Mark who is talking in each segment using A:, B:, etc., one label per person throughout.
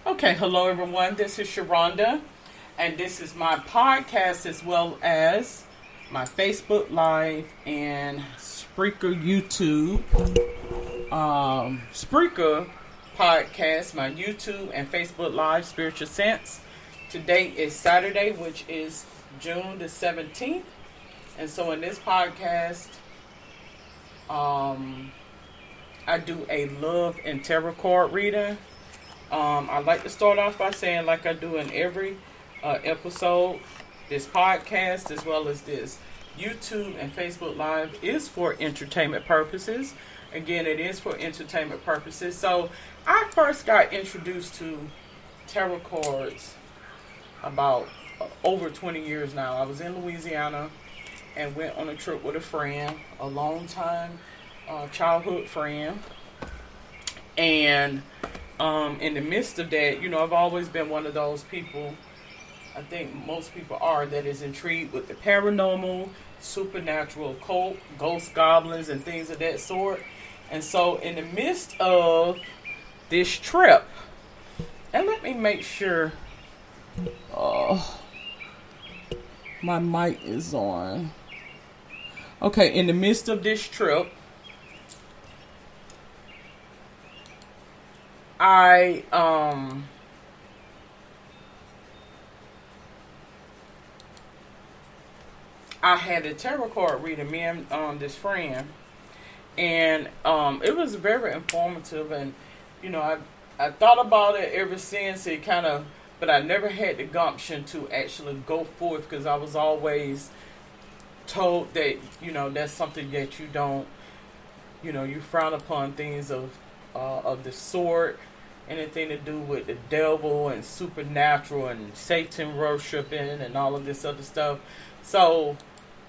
A: Okay, hello everyone. This is Sharonda, and this is my podcast as well as my Facebook Live and Spreaker YouTube, Spreaker podcast, my YouTube and Facebook Live Spiritual Sense. Today is Saturday, which is June the 17th, and so in this podcast, I do a love and tarot card reading. I like to start off by saying, like I do in every episode, this podcast as well as this YouTube and Facebook Live is for entertainment purposes. Again, it is for entertainment purposes. So I first got introduced to tarot cards about over 20 years now. I was in Louisiana and went on a trip with a friend, a long time childhood friend. And in the midst of that, I've always been one of those people, I think most people are, that is intrigued with the paranormal, supernatural, occult, ghost, goblins, and things of that sort. And so in the midst of this trip, and let me make sure my mic is on. Okay, in the midst of this trip, I had a tarot card reading, me and this friend, and it was very informative, and I thought about it ever since. It kind of, but I never had the gumption to actually go forth, because I was always told that that's something that you don't, you frown upon things of the sort, anything to do with the devil and supernatural and Satan worshiping and all of this other stuff. So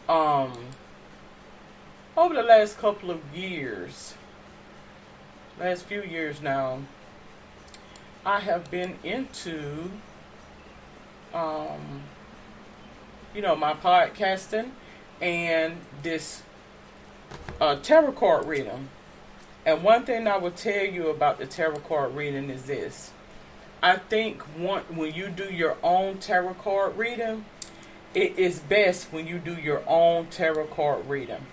A: over the last couple of years, last few years now, I have been into my podcasting and this tarot card reading. And one thing I will tell you about the tarot card reading is this. I think when you do your own tarot card reading, it is best when you do your own tarot card reading.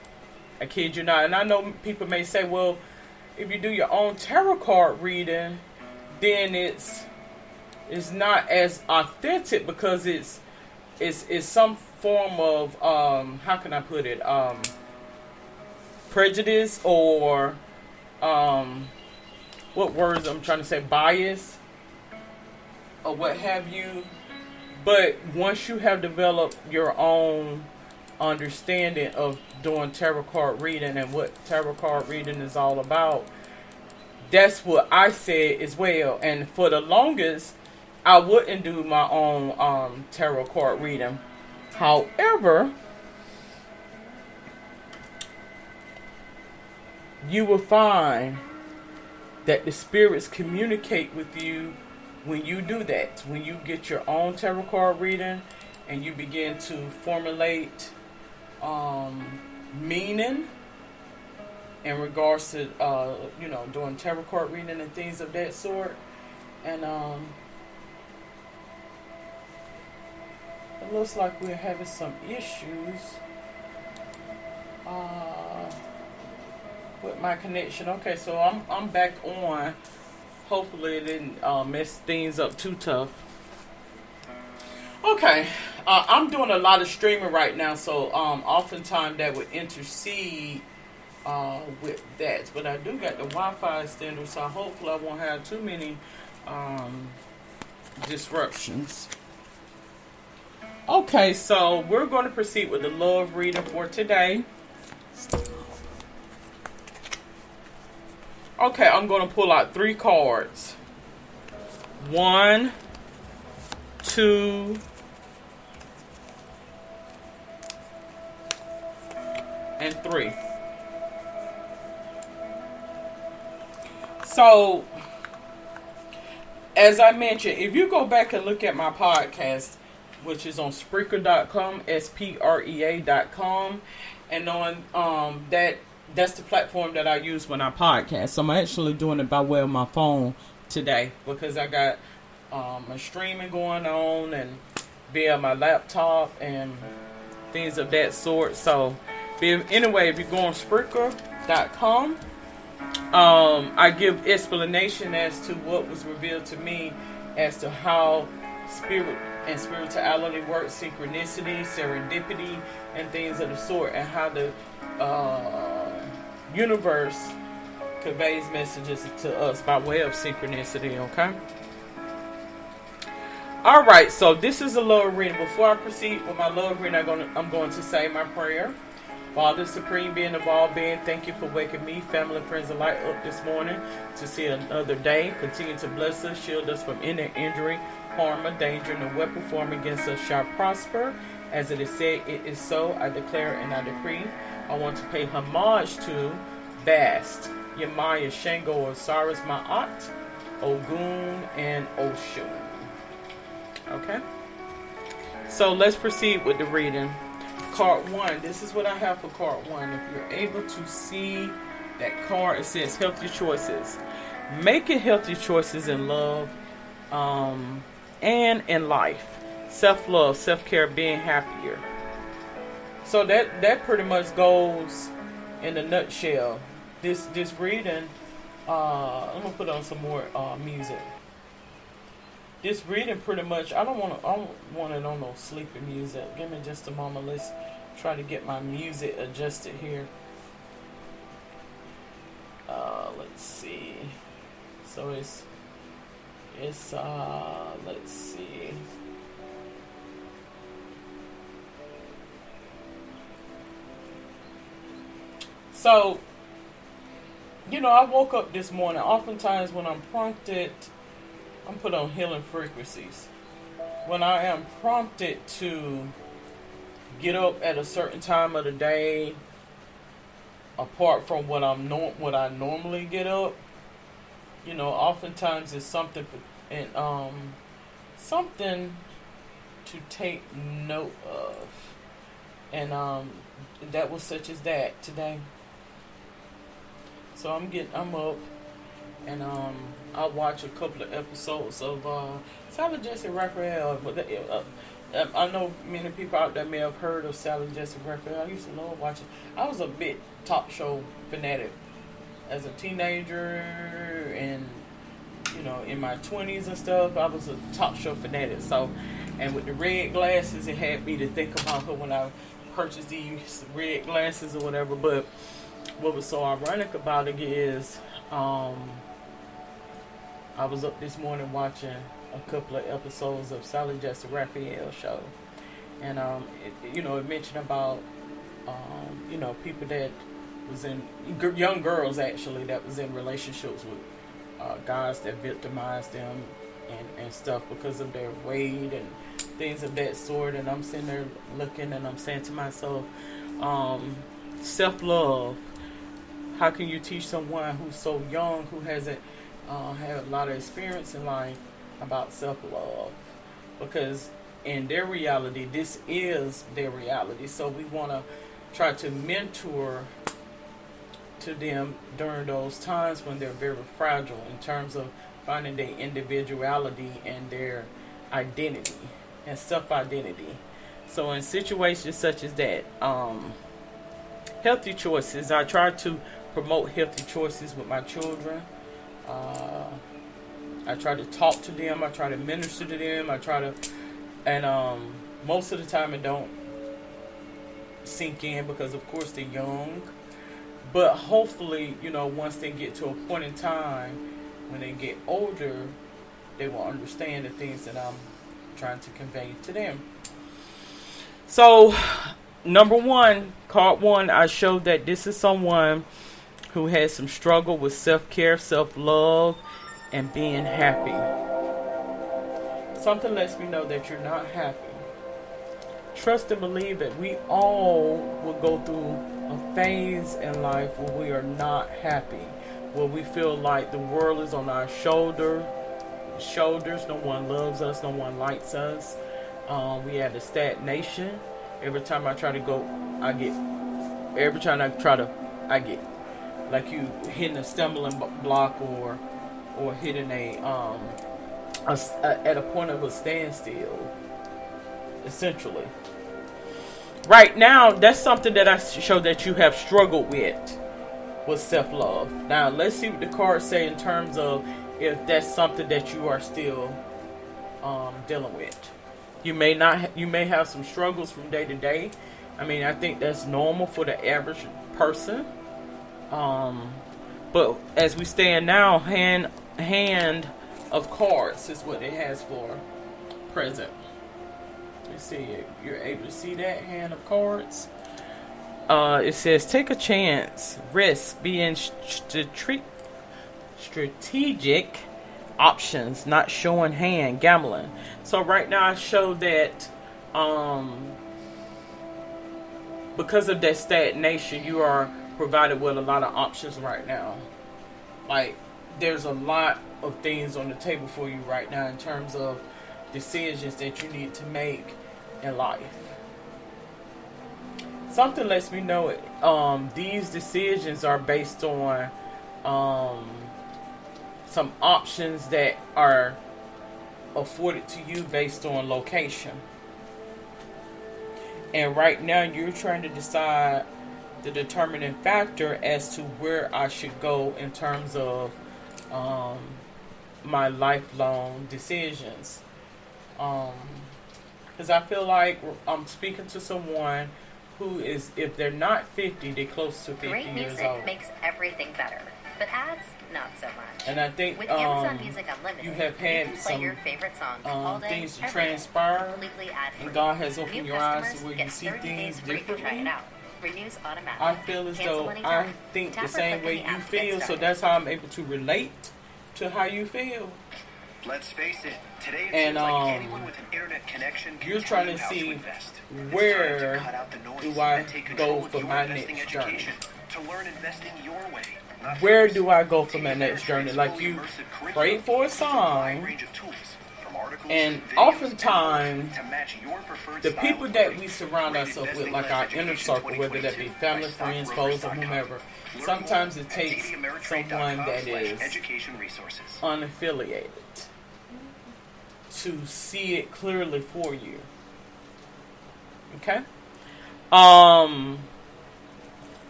A: I kid you not. And I know people may say, well, if you do your own tarot card reading, then it's not as authentic, because it's some form of how can I put it, prejudice, or what words I'm trying to say, bias or what have you. But once you have developed your own understanding of doing tarot card reading and what tarot card reading is all about, that's what I said as well. And for the longest, I wouldn't do my own tarot card reading. However, you will find that the spirits communicate with you when you do that. When you get your own tarot card reading and you begin to formulate meaning in regards to doing tarot card reading and things of that sort. And it looks like we're having some issues with my connection. Okay, so I'm back on. Hopefully it didn't mess things up too tough. Okay, I'm doing a lot of streaming right now, so oftentimes that would intercede with that. But I do got the Wi-Fi extender, so hopefully I won't have too many disruptions. Okay, so we're going to proceed with the love reading for today. Okay, I'm going to pull out 3 cards. 1, 2, and 3. So, as I mentioned, if you go back and look at my podcast, which is on Spreaker.com, SPREA.com, and on that's the platform that I use when I podcast. So I'm actually doing it by way of my phone today, because I got my streaming going on and via my laptop and things of that sort. So anyway, if you go on Spreaker.com, I give explanation as to what was revealed to me as to how spirit and spirituality works, synchronicity, serendipity, and things of the sort, and how the universe conveys messages to us by way of synchronicity. Okay. All right. So this is a love reading. Before I proceed with my love reading, I'm going to say my prayer. Father, supreme being of all being, thank you for waking me, family, friends alike up this morning to see another day. Continue to bless us, shield us from any injury, harm, or danger. No weapon formed against us shall prosper. As it is said, it is so. I declare and I decree. I want to pay homage to Bast, Yemaya, Shango, Osiris, Ma'at, Ogun, and Oshun. Okay? So let's proceed with the reading. Card 1. This is what I have for card 1. If you're able to see that card, it says healthy choices. Making healthy choices in love and in life. Self-love, self-care, being happier. So that pretty much goes in a nutshell. This reading, I'm gonna put on some more music. This reading pretty much, I don't want it on no sleepy music. Give me just a moment. Let's try to get my music adjusted here. Let's see. So it's let's see. So, I woke up this morning. Oftentimes when I'm prompted, I'm put on healing frequencies. When I am prompted to get up at a certain time of the day, apart from what I normally get up, oftentimes it's something and something to take note of, and that was such as that today. So I'm up. And I watch a couple of episodes of Sally Jesse Raphael. I know many people out there may have heard of Sally Jesse Raphael. I used to love watching. I was a bit talk show fanatic as a teenager, and in my 20s and stuff. I was a talk show fanatic. So, and with the red glasses, it had me to think about her when I purchased these red glasses or whatever. But what was so ironic about it is, I was up this morning watching a couple of episodes of Sally Jesse Raphael show, and it mentioned about people that was in young girls actually that was in relationships with guys that victimized them and stuff because of their weight and things of that sort. And I'm sitting there looking and I'm saying to myself, self-love. How can you teach someone who's so young, who hasn't had a lot of experience in life, about self-love? Because in their reality, this is their reality. So we want to try to mentor to them during those times when they're very fragile in terms of finding their individuality and their identity and self-identity. So in situations such as that, healthy choices, I try to promote healthy choices with my children. I try to talk to them. I try to minister to them. And most of the time it don't sink in because of course they're young. But hopefully, once they get to a point in time when they get older, they will understand the things that I'm trying to convey to them. So, number 1, card 1, I showed that this is someone who has some struggle with self-care, self-love, and being happy. Something lets me know that you're not happy. Trust and believe that we all will go through a phase in life where we are not happy, where we feel like the world is on our shoulders. No one loves us, no one likes us. We have a stagnation. Every time I try to go, I get like you hitting a stumbling block or hitting a at a point of a standstill, essentially. Right now, that's something that I show that you have struggled with self-love. Now, let's see what the cards say in terms of if that's something that you are still dealing with. You may not. You may have some struggles from day to day. I mean, I think that's normal for the average person. But as we stand now, hand of cards is what it has for present. You see, you're able to see that hand of cards. It says, take a chance, risk, being strategic options, not showing hand, gambling. So right now I show that because of that stagnation, you are provided with a lot of options right now. Like, there's a lot of things on the table for you right now in terms of decisions that you need to make in life. Something lets me know these decisions are based on some options that are afforded to you based on location. And right now you're trying to decide the determining factor as to where I should go in terms of my lifelong decisions. Because I feel like I'm speaking to someone who is, if they're not 50, they're close to 50
B: Great
A: years
B: music
A: old.
B: makes everything better, but ads, not so much.
A: And I think
B: With Amazon Music Unlimited,
A: you have
B: you
A: had
B: can play
A: some
B: your favorite songs all day,
A: things to
B: every day,
A: transpire,
B: completely ad-free.
A: and God has opened
B: New
A: your eyes to
B: customers
A: where you
B: get
A: see
B: 30
A: things
B: days free to try
A: differently.
B: it out. Renews automatically.
A: I feel as
B: Cancel
A: though
B: anytime.
A: I think
B: Tap
A: the
B: or
A: same
B: click
A: way
B: in the
A: you
B: app to get
A: feel, so
B: started.
A: that's how I'm able to relate to how you feel.
C: Let's face it, today it
A: And
C: seems like anyone with an internet connection can
A: you're
C: tell
A: trying
C: you
A: to
C: how
A: see
C: invest.
A: where
C: It's time to cut out the noise
A: do I
C: and take
A: go
C: control of
A: for
C: your
A: my
C: investing
A: next journey.
C: education. To learn investing your way, not
A: Where
C: yours.
A: do I go for
C: Take
A: my
C: advantage
A: next
C: of
A: journey?
C: its
A: Like,
C: fully
A: you
C: immersive curriculum
A: prayed for a
C: with a wide
A: song,
C: range of tools, from articles,
A: and
C: videos,
A: oftentimes
C: and more, to match your preferred
A: the
C: style
A: people
C: of
A: that
C: learning.
A: we surround
C: Rated
A: ourselves with,
C: Investing
A: like
C: Class
A: our inner
C: Education
A: circle, whether that be
C: 2022
A: family,
C: by
A: friends, foes, or
C: stockbrokers.com.
A: whomever,
C: Learn
A: sometimes
C: more
A: it
C: at
A: takes someone that is
C: ttameritrade.com/education resources.
A: unaffiliated to see it clearly for you. Okay?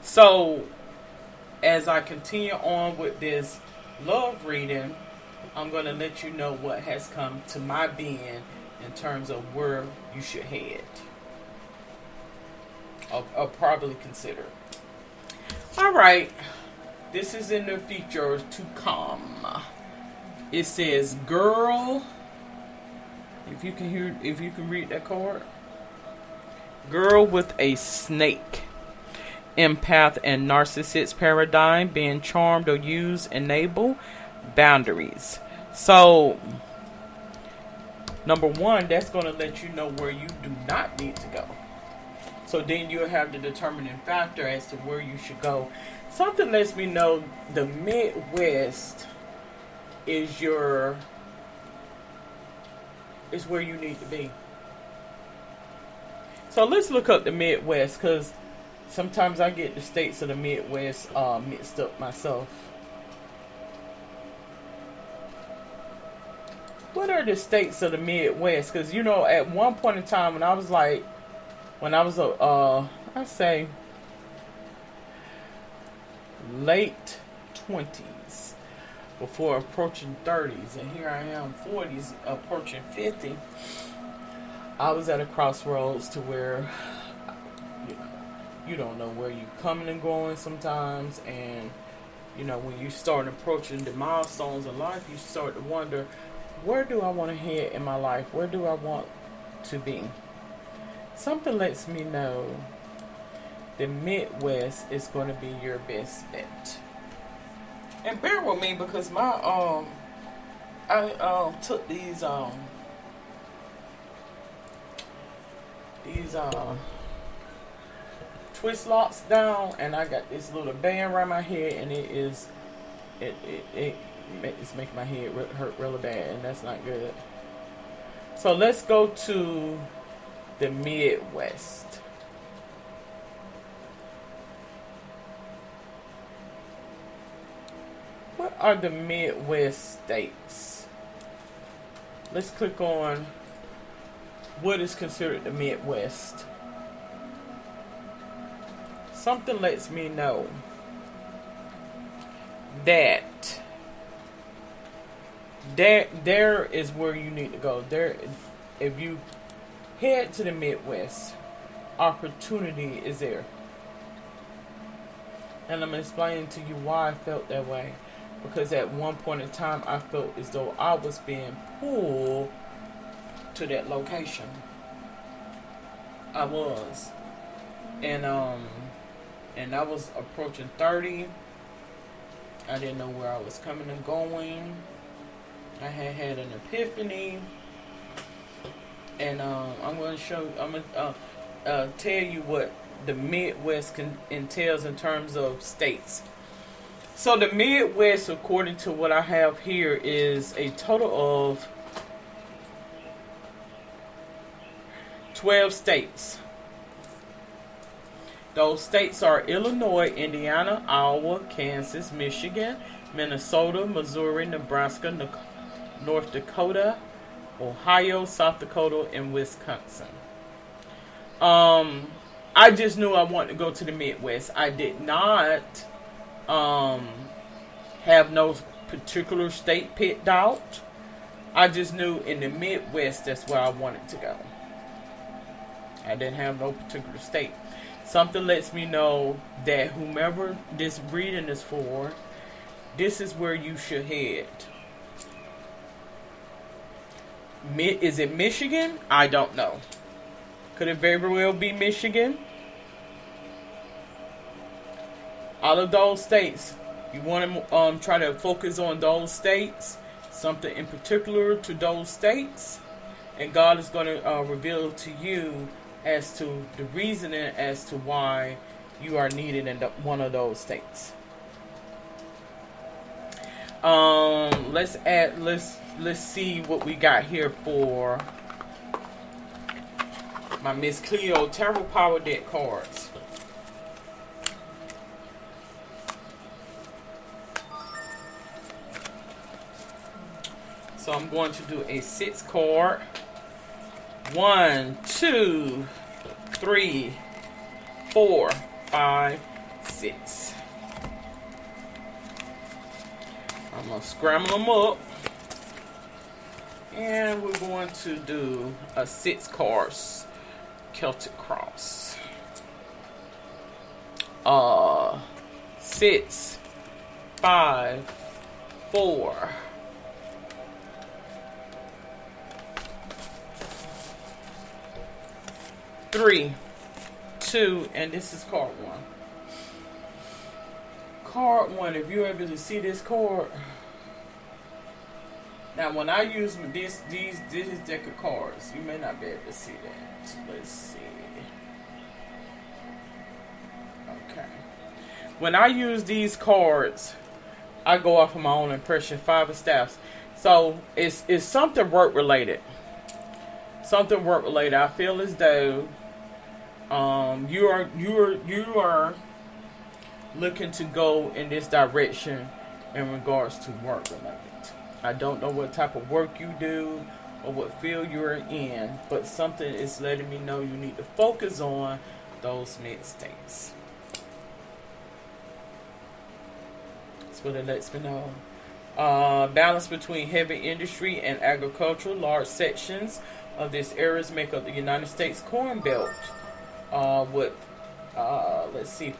A: So as I continue on with this love reading, I'm going to let you know what has come to my being in terms of where you should head. I'll probably consider. Alright. This is in the future to come. It says, girl, if you can read that card. Girl with a snake. Empath and narcissist paradigm, being charmed or used, enable boundaries. So, number one, that's going to let you know where you do not need to go. So then you'll have the determining factor as to where you should go. Something lets me know the Midwest is where you need to be. So let's look up the Midwest, because sometimes I get the states of the Midwest mixed up myself. What are the states of the Midwest? Because, at one point in time when I was I say late 20s, before approaching 30s, and here I am 40s, approaching 50, I was at a crossroads to where you don't know where you're coming and going sometimes, and when you start approaching the milestones of life, you start to wonder, where do I want to head in my life? Where do I want to be? Something lets me know the Midwest is going to be your best bet. And bear with me, because I took these twist locks down, and I got this little band around my head, and it's making my head hurt really bad, and that's not good. So let's go to the Midwest. What are the Midwest states? let's click on what is considered the Midwest. Something lets me know that there is where you need to go. There, if you head to the Midwest, opportunity is there. And I'm explaining to you why I felt that way. Because at one point in time, I felt as though I was being pulled to that location. I was. And I was approaching 30. I didn't know where I was coming and going. I had an epiphany. And I'm going to tell you what the Midwest entails in terms of states. So the Midwest, according to what I have here, is a total of 12 states. Those states are Illinois, Indiana, Iowa, Kansas, Michigan, Minnesota, Missouri, Nebraska, North Dakota, Ohio, South Dakota, and Wisconsin. I just knew I wanted to go to the Midwest. I did not have no particular state picked out. I just knew in the Midwest that's where I wanted to go. I didn't have no particular state. Something lets me know that whomever this reading is for, this is where you should head. Is it Michigan? I don't know. Could it very well be Michigan? All of those states, you want to try to focus on those states, something in particular to those states, and God is going to reveal to you as to the reasoning as to why you are needed in one of those states. Let's see what we got here for my Miss Cleo Tarot Power Deck cards. So I'm going to do a 6 card. 1, 2, 3, 4, 5, 6. I'm going to scramble them up. And we're going to do a 6 cards Celtic Cross. 6, 5, 4. 3, 2, and this is card 1. Card 1, if you're able to see this card. Now, when I use this deck of cards, you may not be able to see that. Let's see. Okay. When I use these cards, I go off of my own impression, 5 of Staffs. So, it's something work related. Something work related. I feel as though you are looking to go in this direction in regards to work related. I don't know what type of work you do or what field you're in, but something is letting me know you need to focus on those mid states. That's what it lets me know. Balance between heavy industry and agriculture. Large sections of this areas make up the United States Corn Belt. With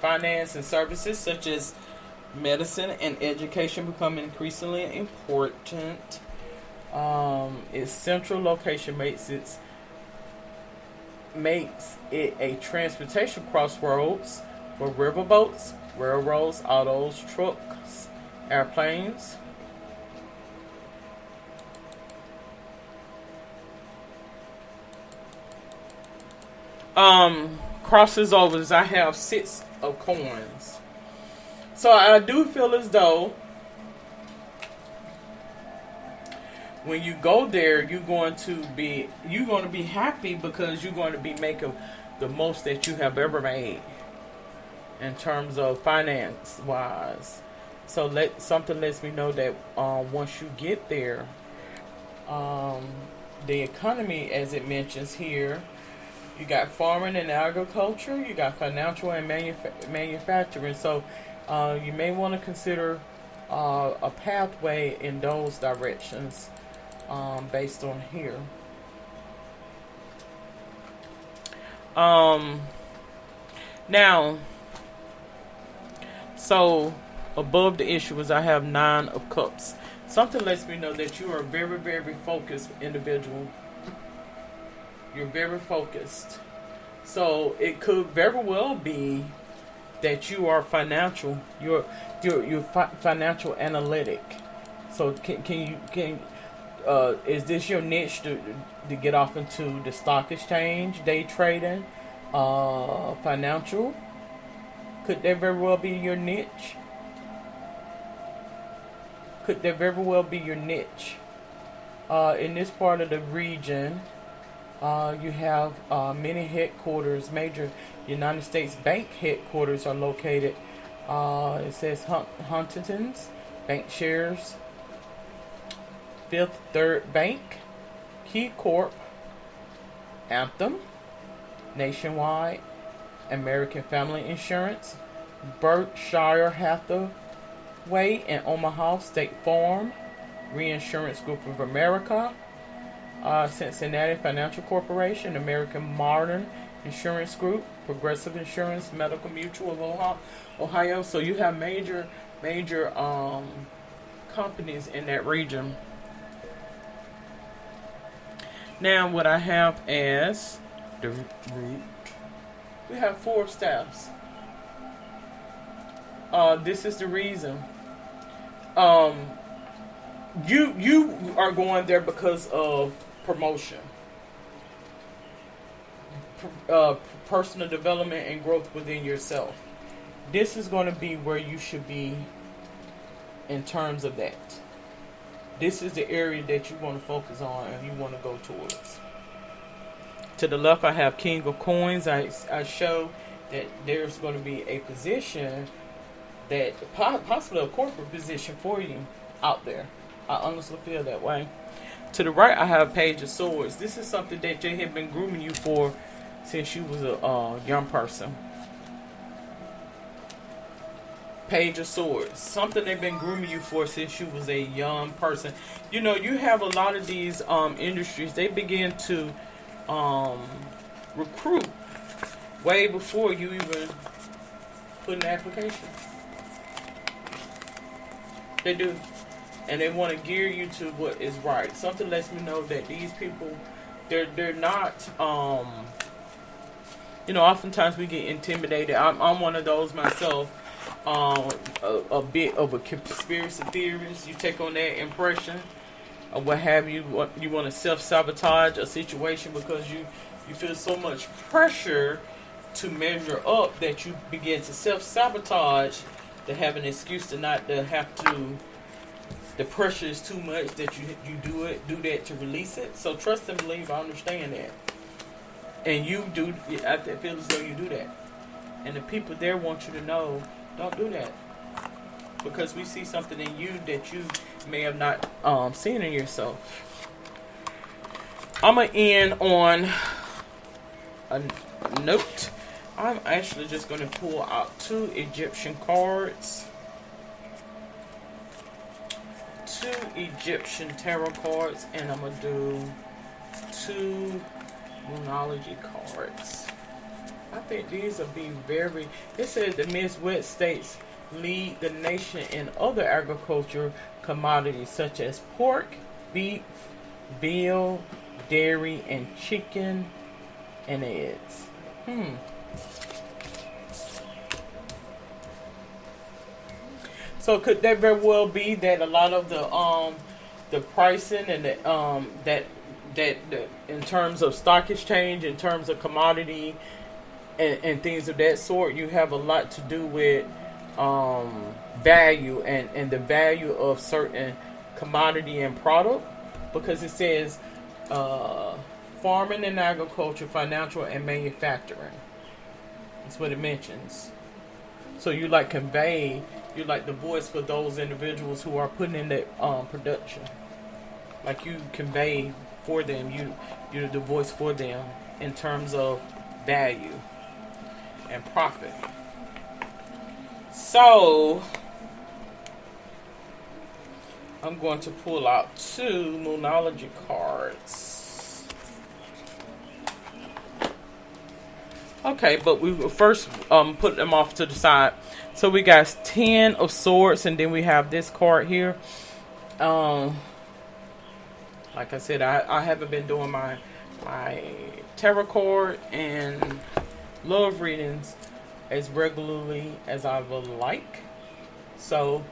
A: finance and services such as medicine and education become increasingly important. Its central location makes it a transportation crossroads for riverboats, railroads, autos, trucks, airplanes. Crosses overs. I have 6 of coins. So I do feel as though when you go there, you're going to be happy because you're going to be making the most that you have ever made in terms of finance wise. So something lets me know that once you get there, the economy, as it mentions here, you got farming and agriculture, you got financial and manufacturing. So you may want to consider a pathway in those directions based on here. Now, so above the issues, I have 9 of Cups. Something lets me know that you are a very, very focused individual. You're very focused. So it could very well be that you are financial. You're financial analytic. So is this your niche to get off into the stock exchange, day trading, financial? Could that very well be your niche? Could that very well be your niche? In this part of the region, you have many headquarters. Major United States bank headquarters are located. It says Huntington's, Bank Shares, Fifth Third Bank, Key Corp, Anthem, Nationwide, American Family Insurance, Berkshire Hathaway and Omaha, State Farm, Reinsurance Group of America, Cincinnati Financial Corporation, American Modern Insurance Group, Progressive Insurance, Medical Mutual of Ohio. So you have major companies in that region. Now what I have as the root, we have 4 staffs. This is the reason. You are going there because of promotion, personal development, and growth within yourself. This is going to be where you should be in terms of that. This is the area that you want to focus on and you want to go towards. To the left, I have King of Coins. I show that there's going to be a position, that possibly a corporate position for you out there. I honestly feel that way. To the right, I have Page of Swords. This is something that Jay had been grooming you for since you was a young person. Page of Swords. Something they've been grooming you for since you was a young person. You know, you have a lot of these industries. They begin to recruit way before you even put an application. They do. And they want to gear you to what is right. Something lets me know that these people, they're not, oftentimes we get intimidated. I'm one of those myself. A bit of a conspiracy theorist. You take on that impression of what have you. You want to self-sabotage a situation because you feel so much pressure to measure up that you begin to self-sabotage, to have an excuse to not to have to. The pressure is too much that you do that to release it. So trust and believe. I understand that, and you do. I feel as though you do that, and the people there want you to know. Don't do that, because we see something in you that you may have not seen in yourself. I'm going to end on a note. I'm actually just going to pull out 2 Egyptian cards. 2 Egyptian tarot cards, and I'm going to do 2 Moonology cards. I think these will be very... It says the Midwest states lead the nation in other agriculture commodities such as pork, beef, veal, dairy, and chicken and eggs. So could that very well be that a lot of the pricing and that in terms of stock exchange, in terms of commodity and things of that sort, you have a lot to do with value and the value of certain commodity and product, because it says farming and agriculture, financial and manufacturing. That's what it mentions. So you like convey, you like the voice for those individuals who are putting in that production. Like you convey for them. You're the voice for them in terms of value and profit. So I'm going to pull out 2 Moonology cards. Okay, but we will first put them off to the side. So we got 10 of Swords, and then we have this card here. Like I said, I haven't been doing my tarot card and love readings as regularly as I would like. So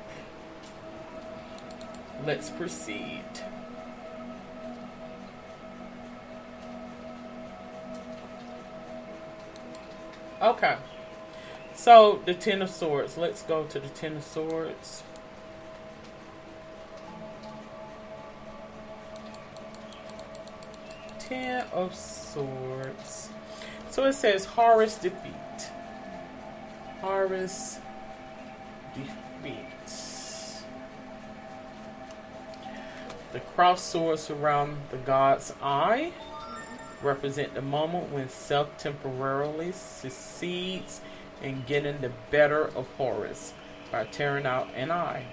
A: let's proceed. Okay. So the 10 of Swords. Let's go to the 10 of Swords. Ten of Swords. So it says Horus defeat. Horus defeats. The crossed swords surround the god's eye, represent the moment when self temporarily succeeds in getting the better of Horus by tearing out an eye.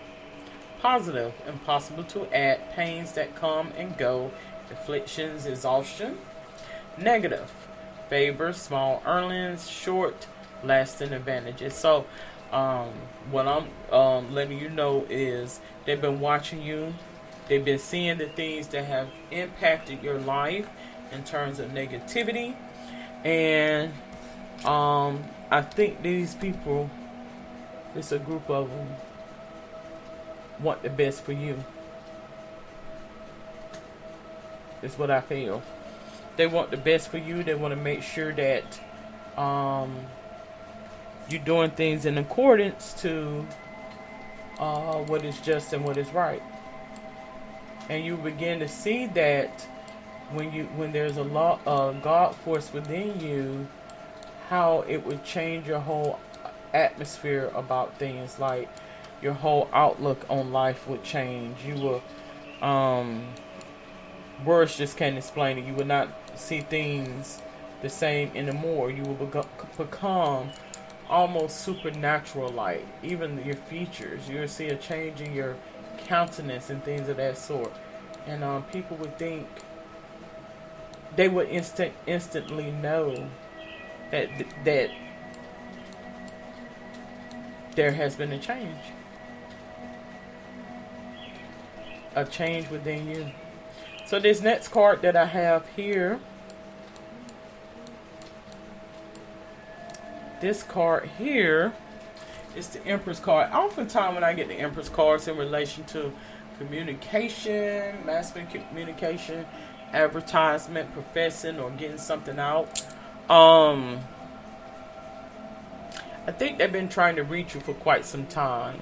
A: Positive, impossible to add, pains that come and go, afflictions, exhaustion. Negative, favor, small earnings, short lasting advantages. So what I'm letting you know is they've been watching you. They've been seeing the things that have impacted your life in terms of negativity. And I think these people, it's a group of them, want the best for you. Is what I feel. They want the best for you. They want to make sure that you're doing things in accordance to what is just and what is right. And you begin to see that when there's a lot of God force within you, how it would change your whole atmosphere about things. Like your whole outlook on life would change. You will words just can't explain it. You will not see things the same anymore. You will become almost supernatural like. Even your features, you'll see a change in your countenance and things of that sort. And people would think, they would instantly know that there has been a change within you. So this next card that I have here, this card here is the Empress card. Oftentimes when I get the Empress cards in relation to communication, masculine communication, advertisement, professing, or getting something out, I think they've been trying to reach you for quite some time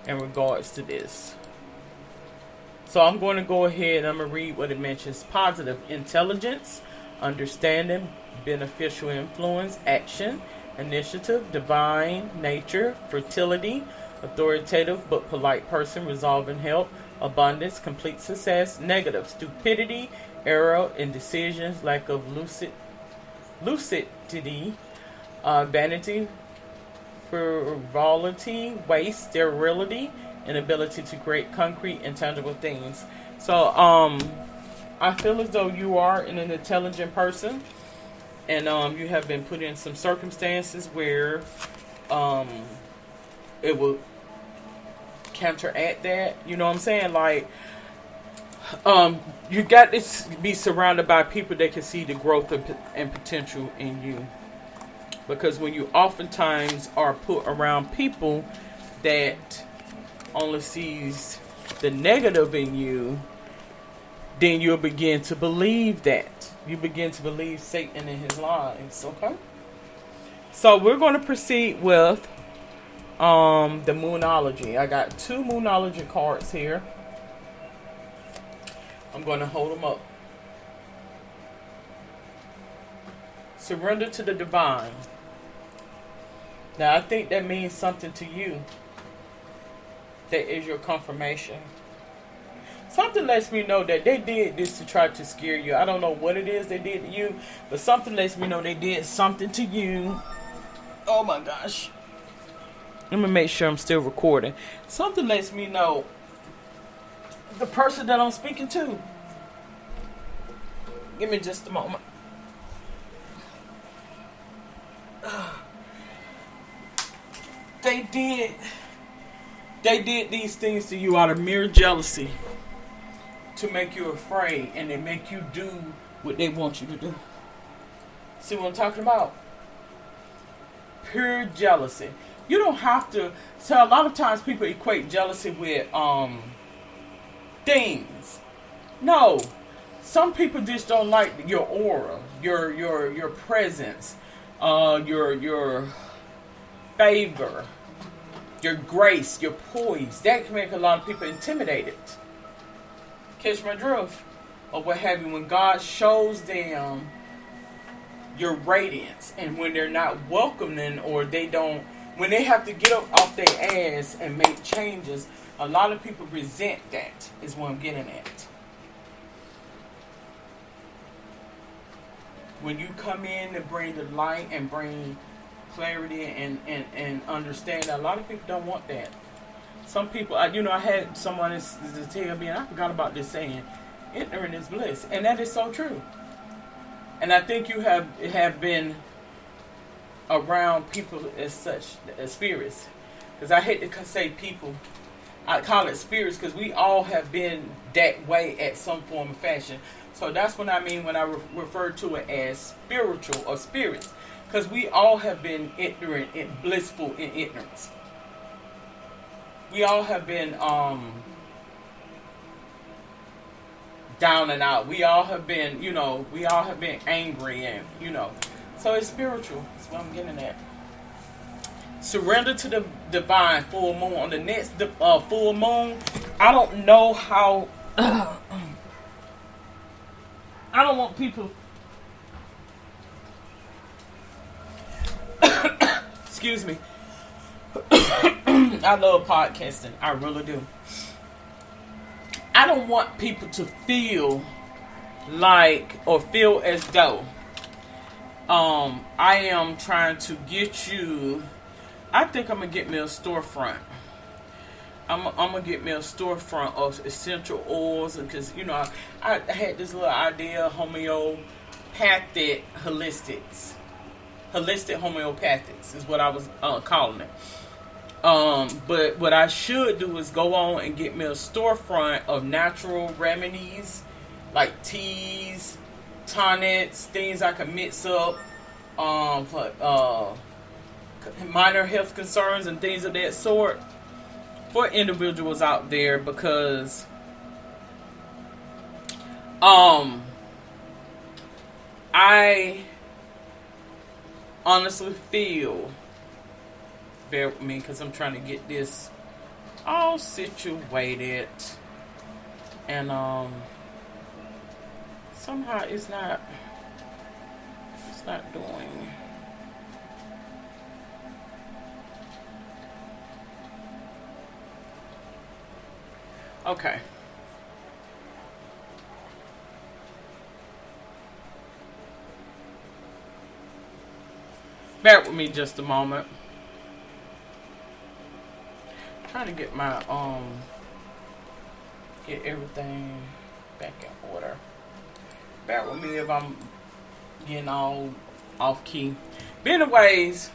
A: in regards to this. So I'm going to go ahead and I'm going to read what it mentions. Positive, intelligence, understanding, beneficial influence, action, initiative, divine nature, fertility, authoritative but polite person, resolving help, abundance, complete success. Negative, stupidity, error, indecisions, lack of lucidity, vanity, frivolity, waste, sterility, inability to create concrete and tangible things. So I feel as though you are an intelligent person, and you have been put in some circumstances where it will counteract that. You know what I'm saying? Like you got to be surrounded by people that can see the growth and potential in you. Because when you oftentimes are put around people that only sees the negative in you, then you'll begin to believe that. You begin to believe Satan and his lies, okay? So we're going to proceed with the Moonology. I got 2 Moonology cards here. I'm going to hold them up. Surrender to the divine. Now I think that means something to you. That is your confirmation. something lets me know that they did this to try to scare you. I don't know what it is they did to you, but something lets me know they did something to you. Oh my gosh. Let me make sure I'm still recording. Something lets me know the person that I'm speaking to. Give me just a moment. They did these things to you out of mere jealousy to make you afraid, and they make you do what they want you to do. See what I'm talking about? Pure jealousy. You don't have to. So a lot of times people equate jealousy with things. No, some people just don't like your aura, your presence, your favor, your grace, your poise. That can make a lot of people intimidated. Catch my drift, or what have you. When God shows them your radiance, and when they're not welcoming, or they don't, when they have to get up off their ass and make changes, a lot of people resent that, is what I'm getting at. When you come in to bring the light and bring clarity and understand, a lot of people don't want that. Some people, I had someone to tell me, and I forgot about this saying, ignorant is bliss. And that is so true. And I think you have been around people as such, as spirits. Because I hate to say people, I call it spirits, because we all have been that way at some form of fashion. So that's what I mean when I refer to it as spiritual or spirits. Because we all have been ignorant and blissful in ignorance. We all have been down and out. We all have been, we all have been angry and, So it's spiritual. That's what I'm getting at. Surrender to the divine full moon. On the next full moon, I don't know how... I don't want people... Excuse me. I love podcasting. I really do. I don't want people to feel like, or feel as though I am trying to get you. I think I'm going to get me a storefront. I'm going to get me a storefront of essential oils. Because, I had this little idea, homeopathic holistics. Holistic homeopathics is what I was calling it. But what I should do is go on and get me a storefront of natural remedies, like teas, tonics, things I can mix up for minor health concerns and things of that sort for individuals out there, because I honestly feel, bear with me because I'm trying to get this all situated, and somehow it's not doing. Okay. Bear with me just a moment. I'm trying to get my get everything back in order. Bear with me if I'm getting all off key. But anyways,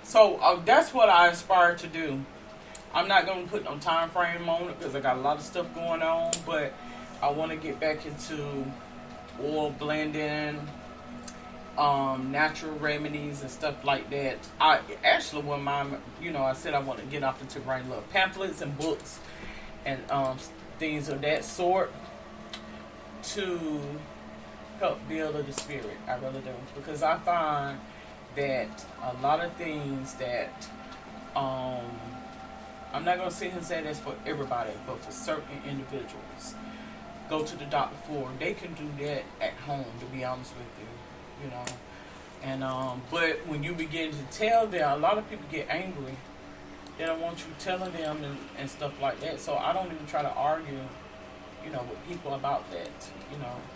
A: so that's what I aspire to do. I'm not going to put no time frame on it because I got a lot of stuff going on, but I want to get back into oil blending, natural remedies and stuff like that. I actually wouldn't mind, I said I want to get off into writing little pamphlets and books and things of that sort to help build the spirit. I really do, because I find that a lot of things that I'm not going to sit here and say that's for everybody, but for certain individuals, go to the doctor for. They can do that at home, to be honest with you, And but when you begin to tell them, a lot of people get angry. They don't want you telling them and stuff like that. So I don't even try to argue with people about that.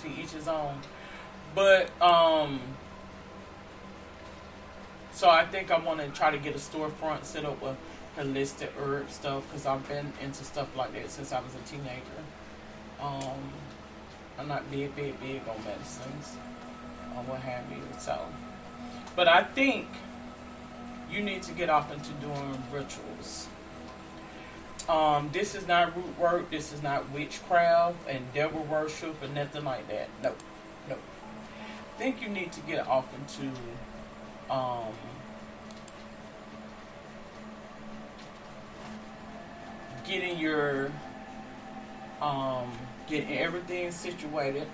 A: To each his own. But so I think I want to try to get a storefront set up with holistic herb stuff, because I've been into stuff like that since I was a teenager. I'm not big on medicines or what have you. So, but I think you need to get off into doing rituals. This is not root work. This is not witchcraft and devil worship and nothing like that. No. I think you need to get off into getting everything situated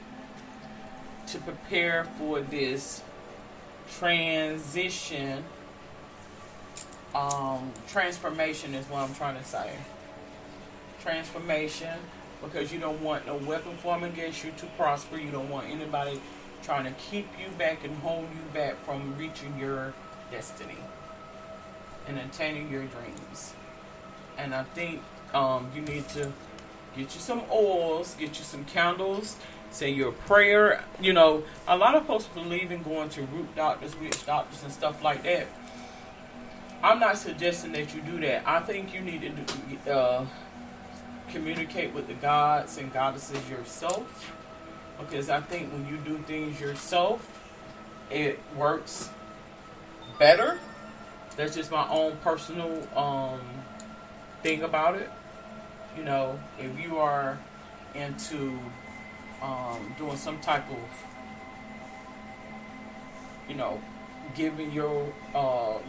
A: to prepare for this transformation is what I'm trying to say. Transformation, because you don't want no weapon formed against you to prosper. You don't want anybody trying to keep you back and hold you back from reaching your destiny and attaining your dreams. And I think you need to get you some oils, get you some candles, say your prayer. A lot of folks believe in going to root doctors, witch doctors, and stuff like that. I'm not suggesting that you do that. I think you need to communicate with the gods and goddesses yourself, because I think when you do things yourself, it works better. That's just my own personal thing about it. If you are into doing some type of, giving your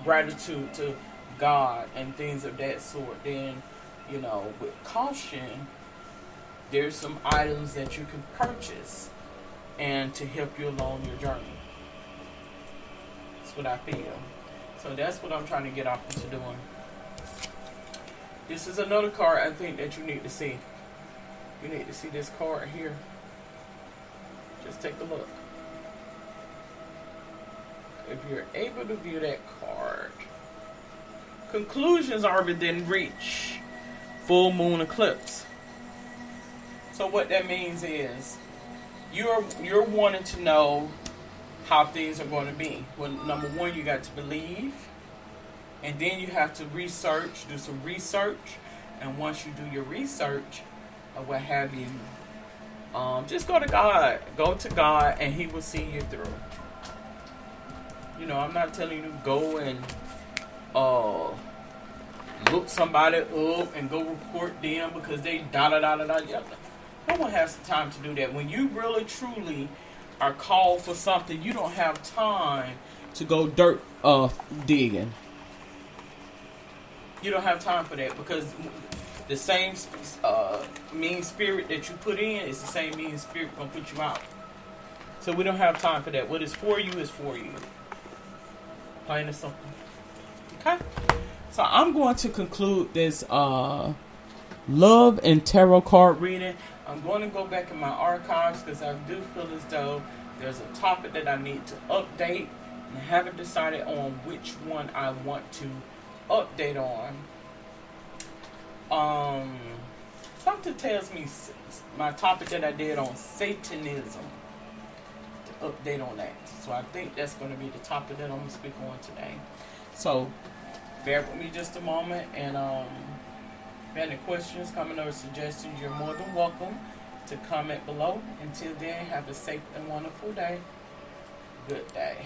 A: gratitude to God and things of that sort, then, with caution, there's some items that you can purchase and to help you along your journey. That's what I feel. So that's what I'm trying to get off into doing. This is another card I think that you need to see. You need to see this card here. Just take a look. If you're able to view that card. Conclusions are within reach. Full moon eclipse. So what that means is you're wanting to know how things are going to be. Well, number one, you got to believe. And then you have to research, do some research. And once you do your research, or what have you, just go to God. Go to God and He will see you through. I'm not telling you to go and look somebody up and go report them because they da-da-da-da-da. No one has time to do that. When you really, truly are called for something, you don't have time to go dirt digging. You don't have time for that, because the same mean spirit that you put in is the same mean spirit going to put you out. So we don't have time for that. What is for you is for you. Plain and simple. Okay? So I'm going to conclude this love and tarot card reading. I'm going to go back in my archives because I do feel as though there's a topic that I need to update, and I haven't decided on which one I want to update on. Something tells me my topic that I did on Satanism, to update on that. So I think that's going to be the topic that I'm going to speak on today. So bear with me just a moment, and if you have any questions, comments, or suggestions, you're more than welcome to comment below. Until then, have a safe and wonderful day. Good day.